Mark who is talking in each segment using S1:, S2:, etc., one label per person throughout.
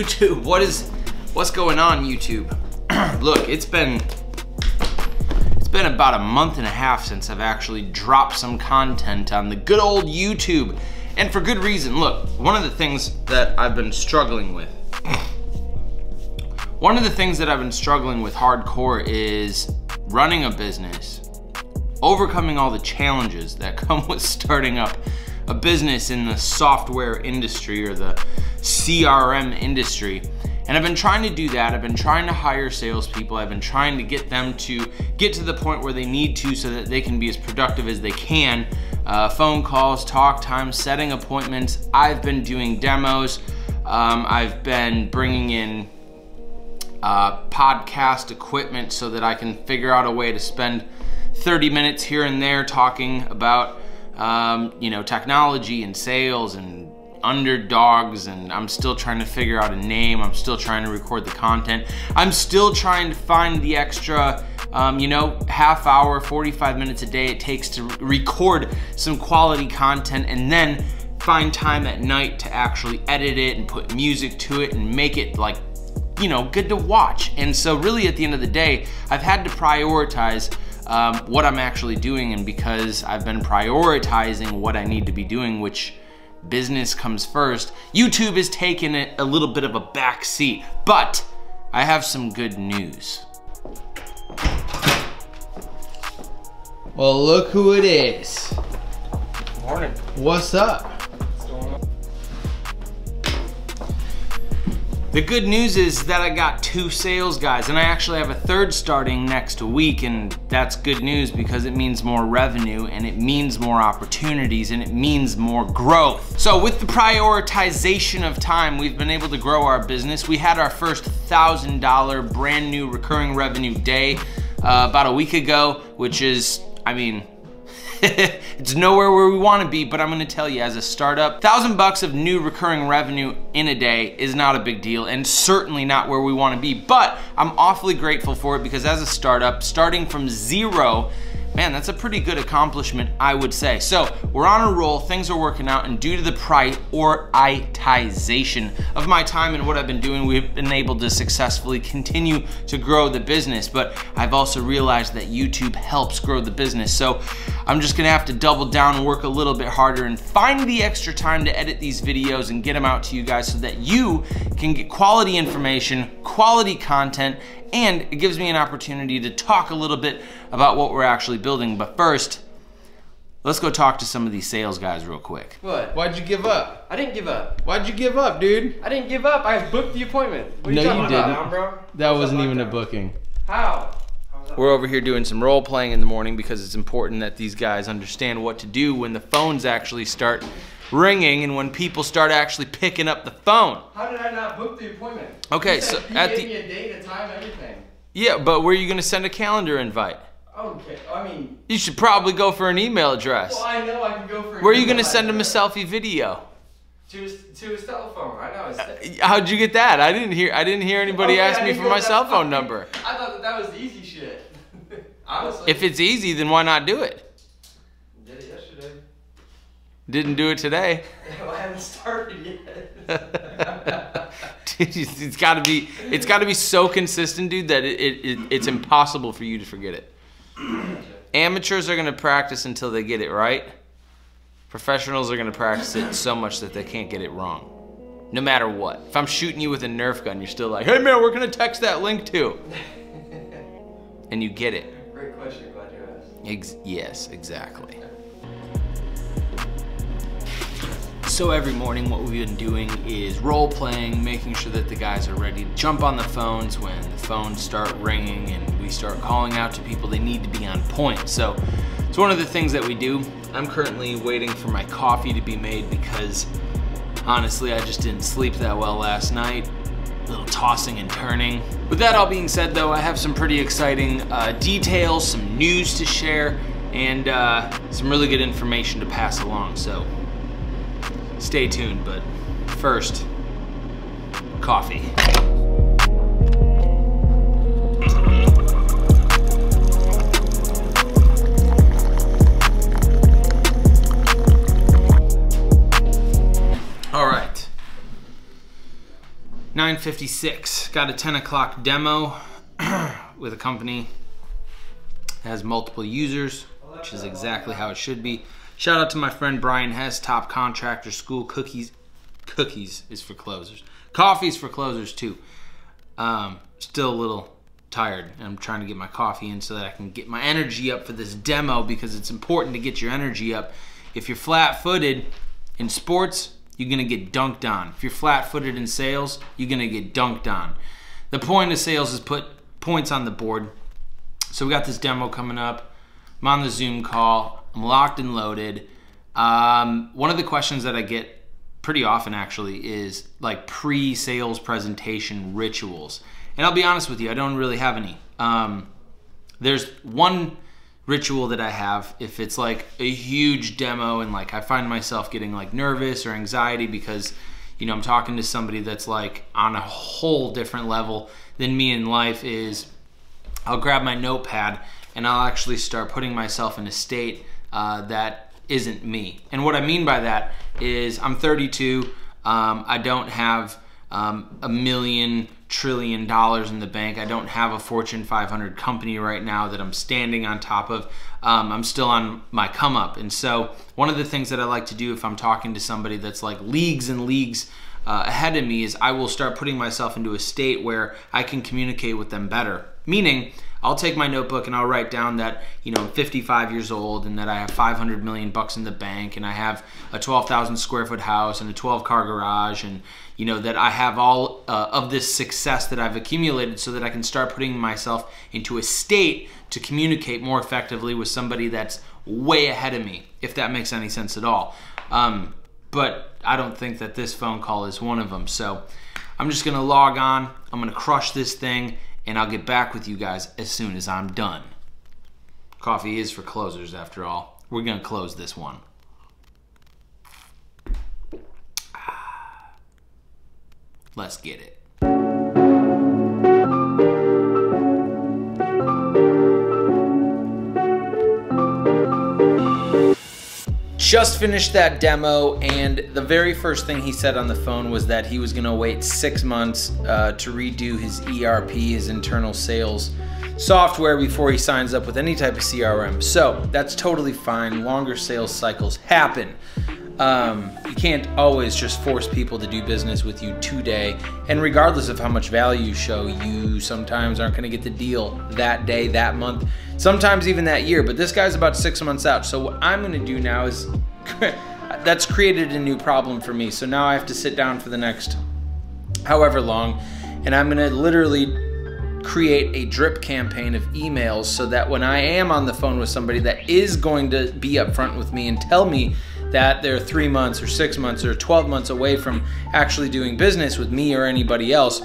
S1: YouTube, what's going on, YouTube? Look, it's been about a month and a half since I've actually dropped some content on the good old YouTube, and for good reason. Look, one of the things that I've been struggling with hardcore is running a business, overcoming all the challenges that come with starting up a business in the software industry or the CRM industry. And I've been trying to do that. I've been trying to hire salespeople. I've been trying to get them to get to the point where they need to so that they can be as productive as they can. Phone calls, talk time, setting appointments. I've been doing demos. I've been bringing in podcast equipment so that I can figure out a way to spend 30 minutes here and there talking about you know, technology and sales and underdogs, and I'm still trying to figure out a name. I'm still trying to record the content. I'm still trying to find the extra, you know, half hour, 45 minutes a day it takes to record some quality content and then find time at night to actually edit it and put music to it and make it, like, you know, good to watch. And so really at the end of the day, I've had to prioritize what I'm actually doing, and because I've been prioritizing what I need to be doing, which business comes first, YouTube is taking it a little bit of a back seat. But I have some good news. Well, look who it is.
S2: Morning.
S1: What's up?
S2: What's going on?
S1: The good news is that I got 2 sales guys, and I actually have a 3rd starting next week, and that's good news because it means more revenue, and it means more opportunities, and it means more growth. So with the prioritization of time, we've been able to grow our business. We had our first $1,000 brand new recurring revenue day about a week ago, which is, I mean, it's nowhere where we want to be, but I'm going to tell you, as a startup, $1,000 of new recurring revenue in a day is not a big deal, and certainly not where we want to be. But I'm awfully grateful for it because as a startup, starting from zero, man, that's a pretty good accomplishment, I would say. So we're on a roll, things are working out, and due to the prioritization of my time and what I've been doing, we've been able to successfully continue to grow the business. But I've also realized that YouTube helps grow the business. So I'm just gonna have to double down and work a little bit harder and find the extra time to edit these videos and get them out to you guys so that you can get quality information, quality content, and it gives me an opportunity to talk a little bit about what we're actually building. But first, let's go talk to some of these sales guys real quick.
S2: What?
S1: Why'd you give up?
S2: I didn't give up.
S1: Why'd you give up, dude?
S2: I didn't give up. I booked the appointment. What are you talking about, bro?
S1: That wasn't even a booking.
S2: How?
S1: We're over here doing some role playing in the morning because it's important that these guys understand what to do when the phones actually start ringing and when people start actually picking up the phone.
S2: How did I not book the appointment?
S1: Okay, so
S2: at gave me a date, a time, everything.
S1: Yeah, but where are you gonna send a calendar invite?
S2: Okay, I mean,
S1: you should probably go for an email address.
S2: Well, I know I can go for an
S1: Where are you gonna send him a selfie video?
S2: To his telephone. I know.
S1: How'd you get that? I didn't hear anybody ask me for my cell phone number.
S2: I thought that was the easy shit. Honestly.
S1: If it's easy, then why not do it?
S2: Did it yesterday.
S1: Didn't do it today.
S2: Well, I haven't started yet.
S1: Dude, it's gotta be so consistent, dude, that it's impossible for you to forget it. Amateurs are gonna practice until they get it right. Professionals are gonna practice it so much that they can't get it wrong. No matter what. If I'm shooting you with a Nerf gun, you're still like, hey man, we're gonna text that link to. And you get it.
S2: Great question, glad you asked.
S1: Yes, exactly. So every morning what we've been doing is role playing, making sure that the guys are ready to jump on the phones when the phones start ringing and we start calling out to people. They need to be on point. So it's one of the things that we do. I'm currently waiting for my coffee to be made because honestly I just didn't sleep that well last night. A little tossing and turning. With that all being said though, I have some pretty exciting details, some news to share, and some really good information to pass along. So stay tuned, but first, coffee. All right. 9:56. Got a 10 o'clock demo with a company that has multiple users, which is exactly how it should be. Shout out to my friend Brian Hess, Top Contractor School. Cookies is for closers. Coffee's for closers too. Still a little tired. I'm trying to get my coffee in so that I can get my energy up for this demo, because it's important to get your energy up. If you're flat-footed in sports, you're gonna get dunked on. If you're flat-footed in sales, you're gonna get dunked on. The point of sales is put points on the board. So we got this demo coming up. I'm on the Zoom call. I'm locked and loaded. One of the questions that I get pretty often actually is like pre-sales presentation rituals. And I'll be honest with you, I don't really have any. There's one ritual that I have if it's like a huge demo and like I find myself getting like nervous or anxiety because, you know, I'm talking to somebody that's like on a whole different level than me in life, is I'll grab my notepad and I'll actually start putting myself in a state that isn't me. And what I mean by that is I'm 32, I don't have $1 million trillion in the bank. I don't have a Fortune 500 company right now that I'm standing on top of. I'm still on my come up. And so one of the things that I like to do if I'm talking to somebody that's like leagues and leagues ahead of me is I will start putting myself into a state where I can communicate with them better. Meaning, I'll take my notebook and I'll write down that, you know, I'm 55 years old and that I have 500 million bucks in the bank and I have a 12,000 square foot house and a 12-car garage, and, you know, that I have all of this success that I've accumulated so that I can start putting myself into a state to communicate more effectively with somebody that's way ahead of me, if that makes any sense at all. But I don't think that this phone call is one of them. So I'm just gonna log on, I'm gonna crush this thing, and I'll get back with you guys as soon as I'm done. Coffee is for closers after all. We're gonna close this one. Let's get it. Just finished that demo, and the very first thing he said on the phone was that he was gonna wait 6 months to redo his ERP, his internal sales software, before he signs up with any type of CRM. So that's totally fine. Longer sales cycles happen. You can't always just force people to do business with you today, and regardless of how much value you show, you sometimes aren't gonna get the deal that day, that month, sometimes even that year. But this guy's about 6 months out. So what I'm gonna do now is, that's created a new problem for me. So now I have to sit down for the next however long, and I'm gonna literally create a drip campaign of emails so that when I am on the phone with somebody that is going to be upfront with me and tell me that they're 3 months or 6 months or 12 months away from actually doing business with me or anybody else,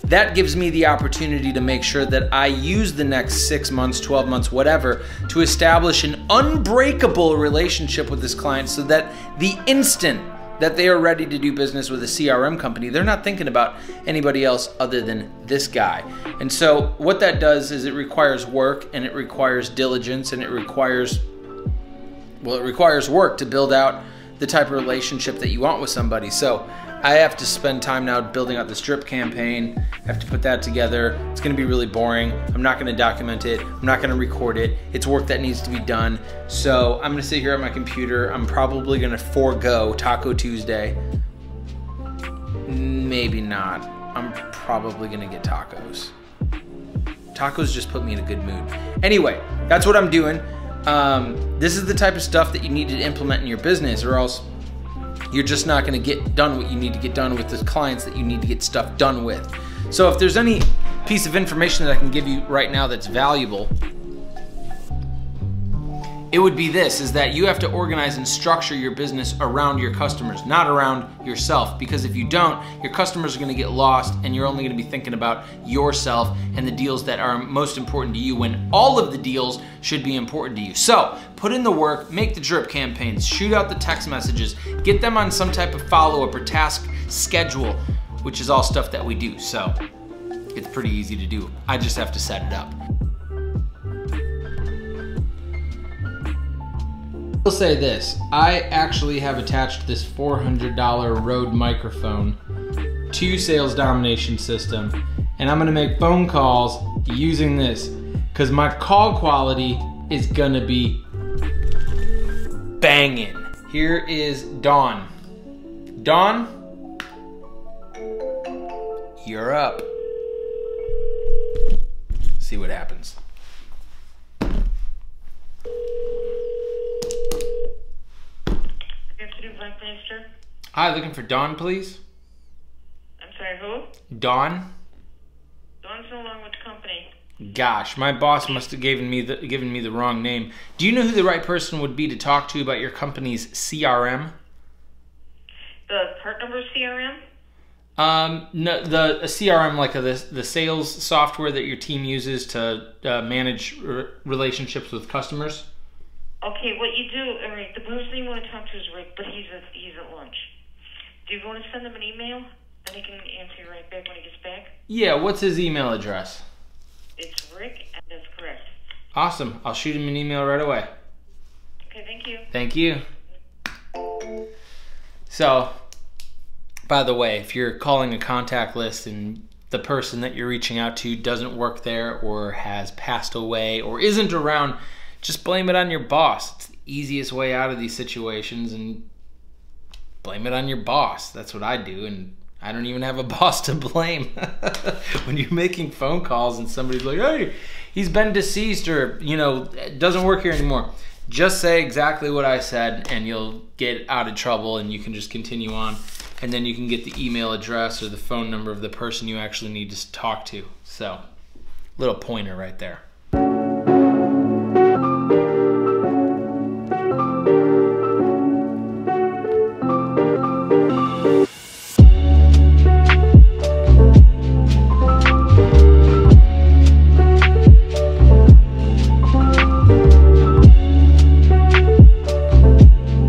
S1: that gives me the opportunity to make sure that I use the next 6 months, 12 months, whatever, to establish an unbreakable relationship with this client, so that the instant that they are ready to do business with a CRM company, they're not thinking about anybody else other than this guy. And so what that does is it requires work, and it requires diligence, and it requires work to build out the type of relationship that you want with somebody. So I have to spend time now building out this drip campaign. I have to put that together. It's gonna be really boring. I'm not gonna document it. I'm not gonna record it. It's work that needs to be done. So I'm gonna sit here at my computer. I'm probably gonna forego Taco Tuesday. Maybe not. I'm probably gonna get tacos. Tacos just put me in a good mood. Anyway, that's what I'm doing. This is the type of stuff that you need to implement in your business, or else you're just not going to get done what you need to get done with the clients that you need to get stuff done with. So if there's any piece of information that I can give you right now that's valuable, it would be this, is that you have to organize and structure your business around your customers, not around yourself. Because if you don't, your customers are gonna get lost, and you're only gonna be thinking about yourself and the deals that are most important to you, when all of the deals should be important to you. So put in the work, make the drip campaigns, shoot out the text messages, get them on some type of follow-up or task schedule, which is all stuff that we do. So it's pretty easy to do. I just have to set it up. I'll say this, I actually have attached this $400 Rode microphone
S3: to sales domination system, and I'm gonna make phone calls using this because my call quality is gonna be banging. Here is Dawn. Dawn, you're up. See what happens. Hi, looking for Dawn, please.
S4: I'm sorry, who?
S3: Dawn.
S4: Dawn's no longer with the company.
S3: Gosh, my boss must have given me the wrong name. Do you know who the right person would be to talk to about your company's CRM?
S4: The part number CRM?
S3: No, the CRM, like the sales software that your team uses to manage relationships with customers.
S4: Okay, what you do, Rick, the person you want to talk to is Rick, but he's at lunch. Do you want to send him an email? And he can answer you right back when he gets back?
S3: Yeah, what's his email address?
S4: It's Rick, and that's correct.
S3: Awesome. I'll shoot him an email right away.
S4: Okay, thank you.
S3: Thank you. So, by the way, if you're calling a contact list and the person that you're reaching out to doesn't work there or has passed away or isn't around, just blame it on your boss. It's the easiest way out of these situations, and blame it on your boss. That's what I do, and I don't even have a boss to blame. When you're making phone calls and somebody's like, hey, he's been deceased, or, doesn't work here anymore. Just say exactly what I said and you'll get out of trouble, and you can just continue on. And then you can get the email address or the phone number of the person you actually need to talk to. So, little pointer right there.